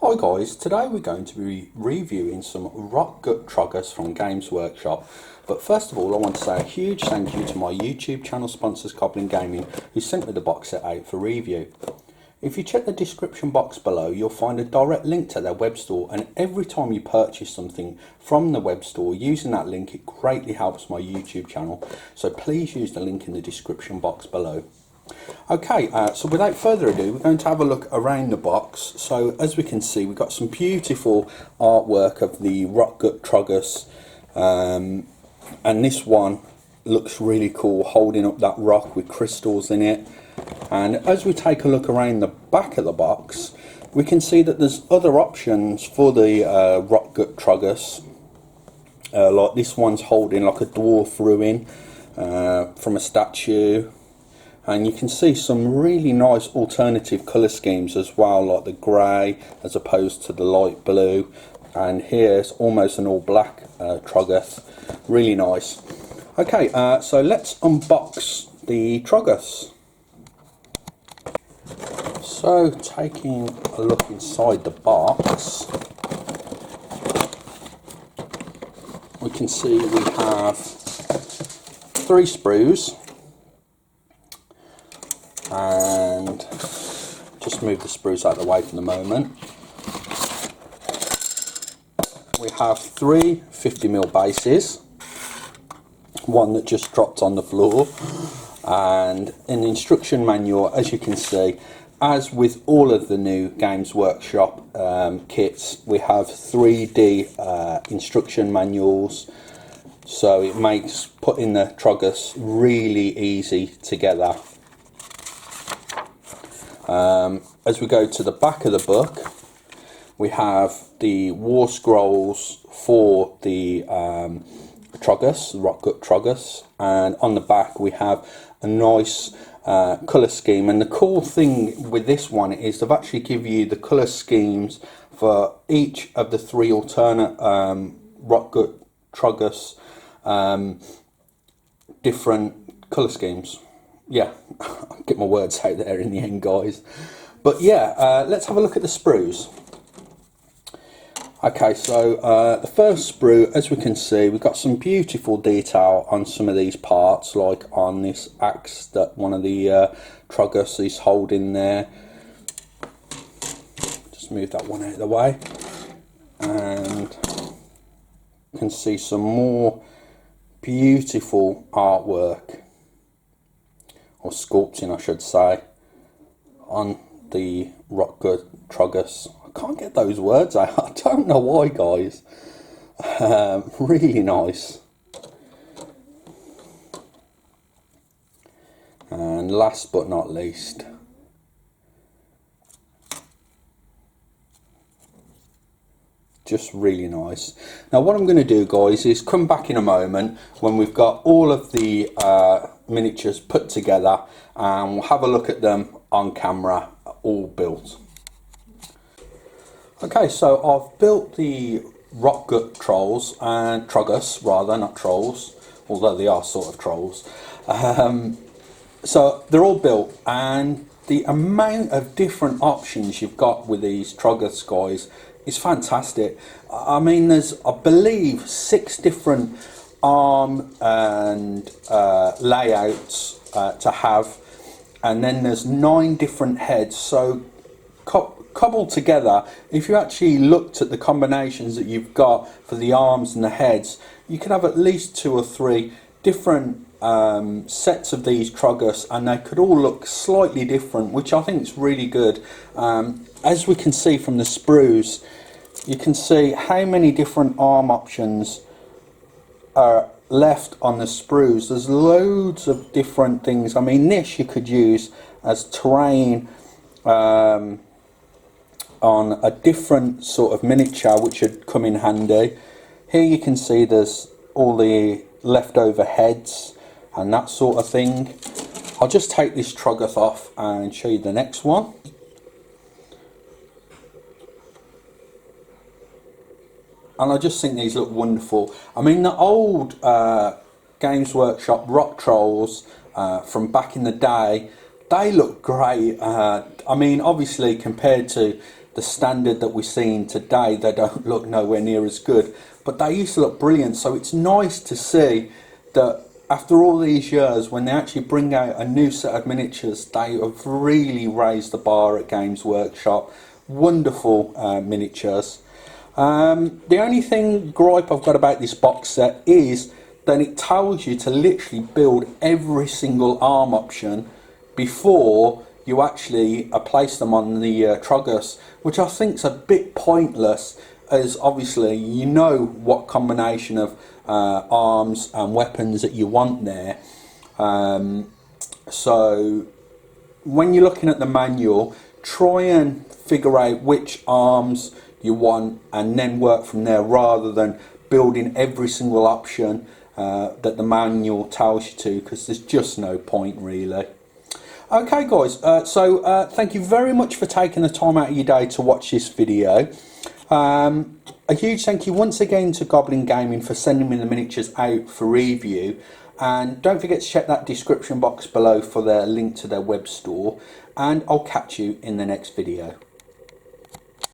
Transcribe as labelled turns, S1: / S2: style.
S1: Hi guys, today we're going to be reviewing some Rockgut Troggoths from Games Workshop. But first of all, I want to say a huge thank you to my YouTube channel sponsors Goblin Gaming, who sent me the box set out for review. If you check the description box below, you'll find a direct link to their web store, and every time you purchase something from the web store using that link, it greatly helps my YouTube channel. So please use the link in the description box below. Okay, so without further ado, we're going to have a look around the box. So as we can see, we've got some beautiful artwork of the Rockgut Troggoths, and this one looks really cool, holding up that rock with crystals in it. And as we take a look around the back of the box, we can see that there's other options for the Rockgut Troggoths. Like this one's holding like a dwarf ruin from a statue. And you can see some really nice alternative colour schemes as well, like the grey as opposed to the light blue. And here's almost an all black Troggoth. Really nice. Okay, so let's unbox the Troggoths. So taking a look inside the box, we can see we have 3 sprues. And just move the sprues out of the way for the moment. We have 3 50mm bases, one that just dropped on the floor, and an instruction manual. As you can see, as with all of the new Games Workshop kits, we have 3D instruction manuals, so it makes putting the Troggoths really easy together. As we go to the back of the book, we have the war scrolls for the Troggoths, the Rockgut Troggoths, and on the back we have a nice colour scheme. And the cool thing with this one is they've actually give you the colour schemes for each of the 3 alternate Rockgut Troggoths, different colour schemes. Yeah, I'll get my words out there in the end, guys. But yeah, let's have a look at the sprues. Okay, so the first sprue, as we can see, we've got some beautiful detail on some of these parts, like on this axe that one of the Troggoths is holding there. Just move that one out of the way. And you can see some more beautiful artwork, or sculpting I should say, on the Rockgut Troggoths. I can't get those words out, I don't know why, guys. Really nice. And last but not least, just really nice. Now what I'm going to do, guys, is come back in a moment when we've got all of the miniatures put together, and we'll have a look at them on camera, all built. Okay, so I've built the Rockgut trolls, and Troggoths rather, not trolls, although they are sort of trolls. So they're all built, and the amount of different options you've got with these Troggoths, guys, is fantastic. I mean, there's, I believe, 6 different arm and layouts to have, and then there's 9 different heads. So cobbled together, if you actually looked at the combinations that you've got for the arms and the heads, you could have at least 2 or 3 different sets of these Troggoths, and they could all look slightly different, which I think is really good. As we can see from the sprues, you can see how many different arm options are left on the sprues. There's loads of different things. I mean, this you could use as terrain on a different sort of miniature, which would come in handy. Here you can see there's all the leftover heads and that sort of thing. I'll just take this Troggoth off and show you the next one. And I just think these look wonderful. I mean, the old Games Workshop rock trolls from back in the day, they look great. I mean, obviously compared to the standard that we're seeing today, they don't look nowhere near as good, but they used to look brilliant. So it's nice to see that after all these years, when they actually bring out a new set of miniatures, they have really raised the bar at Games Workshop. Wonderful miniatures. The only gripe I've got about this box set is that it tells you to literally build every single arm option before you actually place them on the Troggoths, which I think is a bit pointless, as obviously you know what combination of arms and weapons that you want there. So when you're looking at the manual, try and figure out which arms you want and then work from there, rather than building every single option that the manual tells you to, because there's just no point really. Okay guys, so thank you very much for taking the time out of your day to watch this video. A huge thank you once again to Goblin Gaming for sending me the miniatures out for review, and don't forget to check that description box below for their link to their web store, and I'll catch you in the next video.